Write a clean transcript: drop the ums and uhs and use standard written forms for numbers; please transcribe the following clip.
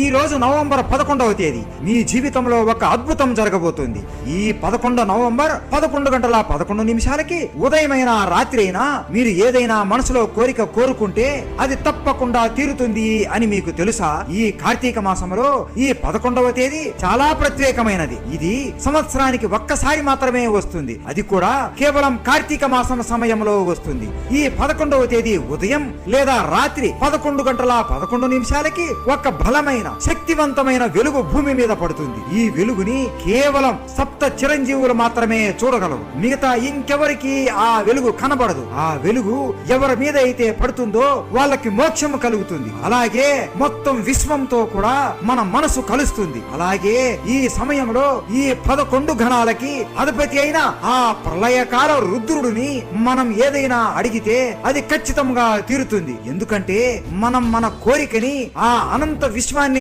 ఈ రోజు నవంబర్ 11వ తేదీ మీ జీవితంలో ఒక అద్భుతం జరగబోతుంది. ఈ 11 నవంబర్ 11 గంటల 11 నిమిషాలకి ఉదయమైన రాత్రి అయినా మీరు ఏదైనా మనసులో కోరిక కోరుకుంటే అది తప్పకుండా తీరుతుంది అని మీకు తెలుసా? ఈ కార్తీక మాసంలో ఈ 11వ తేదీ చాలా ప్రత్యేకమైనది. ఇది సంవత్సరానికి ఒక్కసారి మాత్రమే వస్తుంది. అది కూడా కేవలం కార్తీక మాసం సమయంలో వస్తుంది. ఈ 11వ తేదీ ఉదయం లేదా రాత్రి 11 గంటల 11 నిమిషాలకి ఒక బలమైన శక్తివంతమైన వెలుగు భూమి మీద పడుతుంది. ఈ వెలుగుని కేవలం సప్త చిరంజీవులు మాత్రమే చూడగలరు. మిగతా ఇంకెవరికి ఆ వెలుగు కనబడదు. ఆ వెలుగు ఎవరి మీద అయితే పడుతుందో వాళ్ళకి మోక్షం కలుగుతుంది. అలాగే మొత్తం విశ్వంతో కూడా మన మనసు కలుస్తుంది. అలాగే ఈ సమయంలో ఈ 11 గణాలకి అధిపతి అయిన ఆ ప్రళయకాల రుద్రుడిని మనం ఏదైనా అడిగితే అది ఖచ్చితంగా తీరుతుంది. ఎందుకంటే మనం మన కోరికని ఆ అనంత విశ్వాన్ని